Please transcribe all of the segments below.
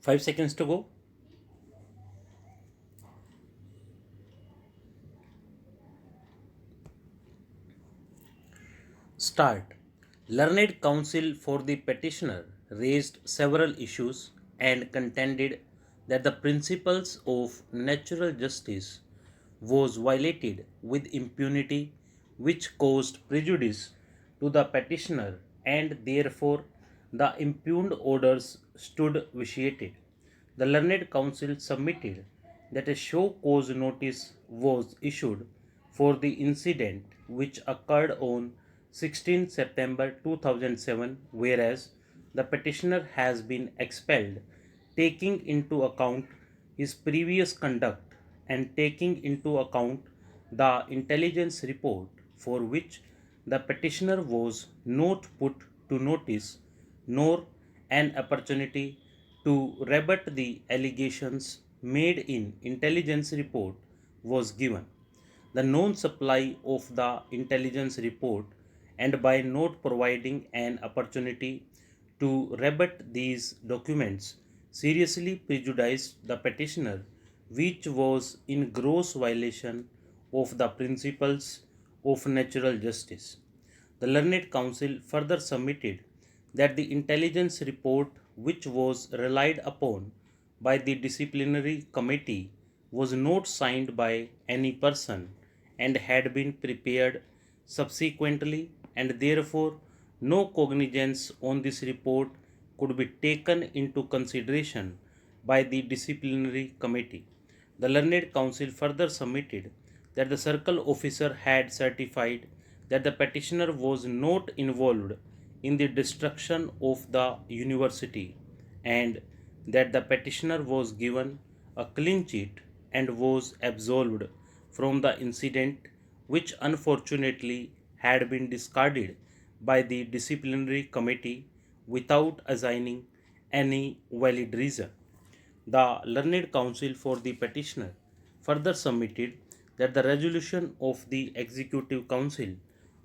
5 seconds to go. Start. Learned counsel for the petitioner raised several issues and contended that the principles of natural justice was violated with impunity, which caused prejudice to the petitioner, and therefore the impugned orders stood vitiated. The learned counsel submitted that a show cause notice was issued for the incident which occurred on 16 September 2007, whereas the petitioner has been expelled, taking into account his previous conduct and taking into account the intelligence report for which the petitioner was not put to notice nor an opportunity to rebut the allegations made in intelligence report was given. The non-supply of the intelligence report and by not providing an opportunity to rebut these documents seriously prejudiced the petitioner, which was in gross violation of the principles of natural justice. The learned counsel further submitted that the intelligence report, which was relied upon by the disciplinary committee, was not signed by any person and had been prepared subsequently, and therefore no cognizance on this report could be taken into consideration by the disciplinary committee. The learned counsel further submitted that the circle officer had certified that the petitioner was not involved in the destruction of the university and that the petitioner was given a clean sheet and was absolved from the incident, which unfortunately had been discarded by the disciplinary committee without assigning any valid reason. The learned counsel for the petitioner further submitted that the resolution of the executive council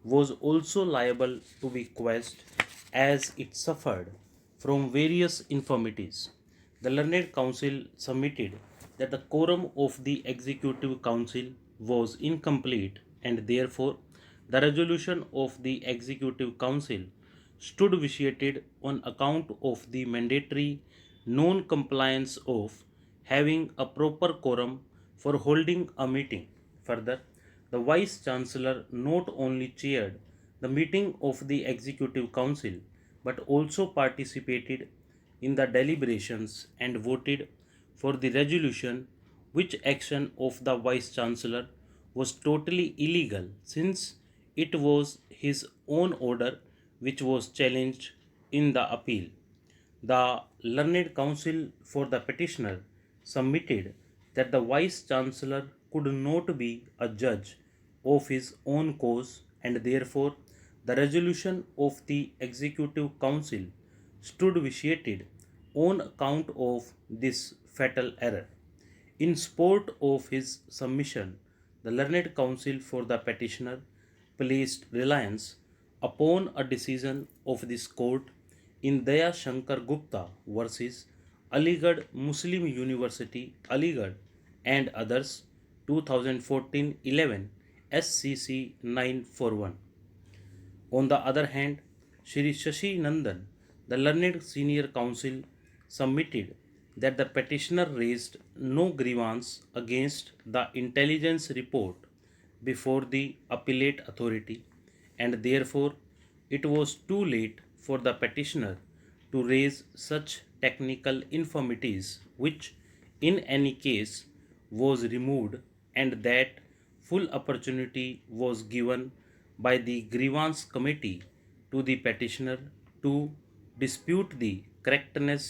was also liable to be quashed as it suffered from various infirmities. The learned counsel submitted that the quorum of the executive council was incomplete and therefore the resolution of the executive council stood vitiated on account of the mandatory non compliance of having a proper quorum for holding a meeting. Further, the Vice Chancellor not only chaired the meeting of the Executive Council but also participated in the deliberations and voted for the resolution, which action of the Vice Chancellor was totally illegal since it was his own order which was challenged in the appeal. The learned counsel for the petitioner submitted that the Vice Chancellor could not be a judge of his own cause and therefore the resolution of the Executive Council stood vitiated on account of this fatal error. In support of his submission, the learned counsel for the petitioner placed reliance upon a decision of this court in Daya Shankar Gupta versus Aligarh Muslim University, Aligarh and others 2014-11 SCC 941. On the other hand, Shri Shashi Nandan, the learned senior counsel, submitted that the petitioner raised no grievance against the intelligence report before the appellate authority and therefore it was too late for the petitioner to raise such technical infirmities which in any case was removed and that full opportunity was given by the grievance committee to the petitioner to dispute the correctness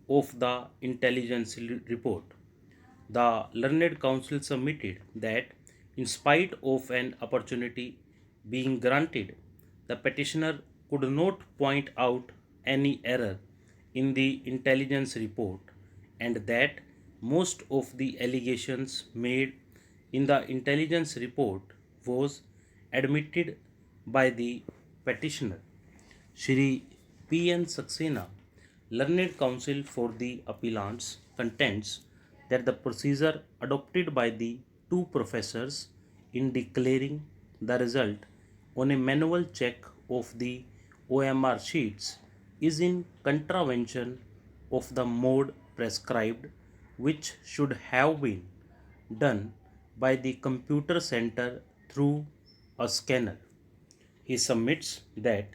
of the intelligence report. The learned counsel submitted that, in spite of an opportunity being granted, the petitioner could not point out any error in the intelligence report and that most of the allegations made in the intelligence report was admitted by the petitioner. Shri P. N. Saxena, Learned Counsel for the Appellants contends that the procedure adopted by the two professors in declaring the result on a manual check of the OMR sheets is in contravention of the mode prescribed, which should have been done by the computer center through a scanner. He submits that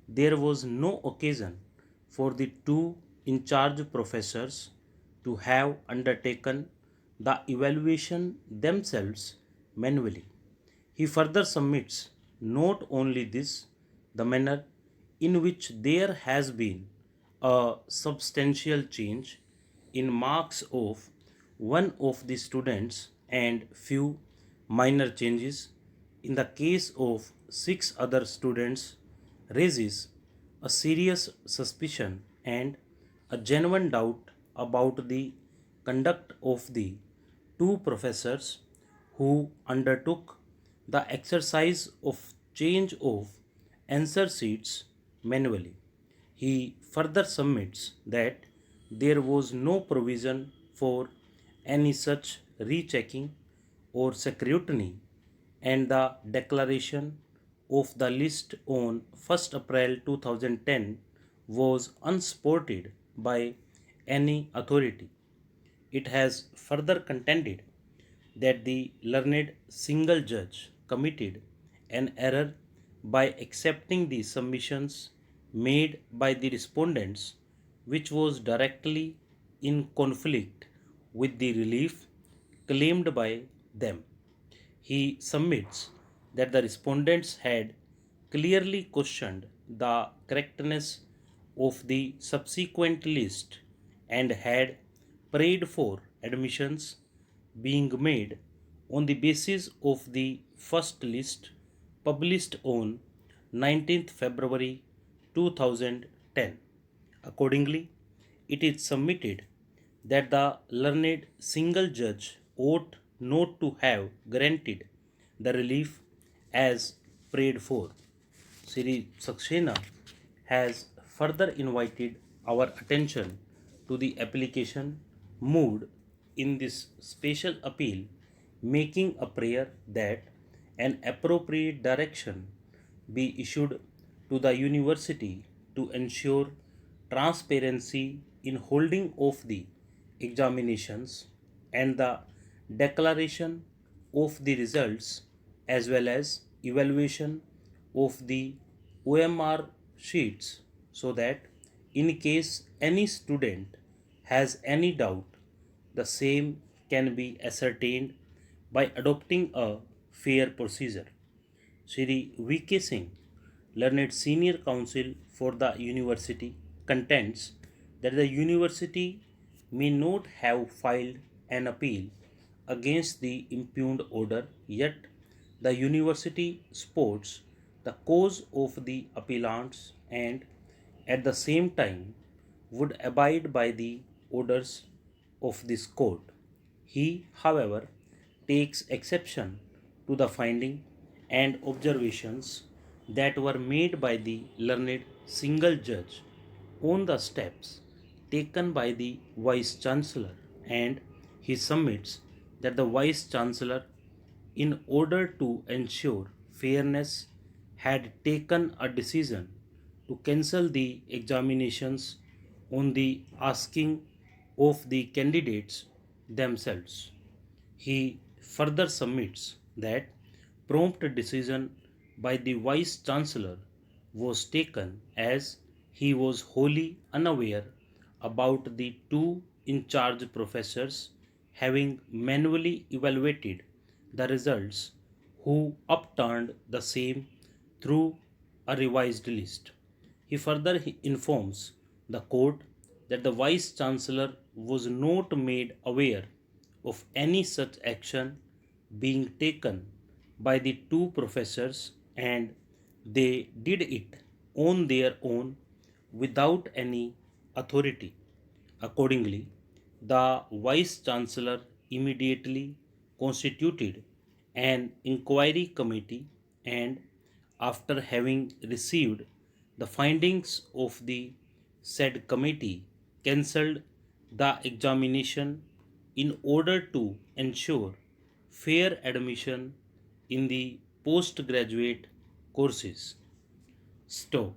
there was no occasion for the two in charge professors to have undertaken the evaluation themselves manually. He further submits not only this, the manner in which there has been a substantial change in marks of one of the students and few minor changes in the case of six other students raises a serious suspicion and a genuine doubt about the conduct of the two professors who undertook the exercise of change of answer sheets manually. He further submits that there was no provision for any such rechecking or scrutiny, and the declaration of the list on 1st April 2010 was unsupported by any authority. It has further contended that the learned single judge committed an error by accepting the submissions made by the respondents, which was directly in conflict with the relief claimed by them. He submits that the respondents had clearly questioned the correctness of the subsequent list and had prayed for admissions being made on the basis of the first list published on 19th February 2010. Accordingly, it is submitted that the learned single judge ought not to have granted the relief as prayed for. Sri Saxena has further invited our attention to the application moved in this special appeal, making a prayer that an appropriate direction be issued to the university to ensure transparency in holding of the examinations and the declaration of the results as well as evaluation of the OMR sheets, so that in case any student has any doubt, the same can be ascertained by adopting a fair procedure. Shri V.K. Singh, learned senior counsel for the university, contends that the university may not have filed an appeal against the impugned order, yet the university supports the cause of the appellants and at the same time would abide by the orders of this court. He, however, takes exception to the finding and observations that were made by the learned single judge on the steps taken by the Vice Chancellor, and he submits that the Vice Chancellor, in order to ensure fairness, had taken a decision to cancel the examinations on the asking of the candidates themselves. He further submits that prompt decision by the Vice Chancellor was taken as he was wholly unaware about the two in charge professors having manually evaluated the results who upturned the same through a revised list. He further informs the court that the Vice Chancellor was not made aware of any such action being taken by the two professors, and they did it on their own without any authority. Accordingly, the Vice Chancellor immediately constituted an inquiry committee, and after having received the findings of the said committee, cancelled the examination in order to ensure fair admission in the postgraduate courses. Stop.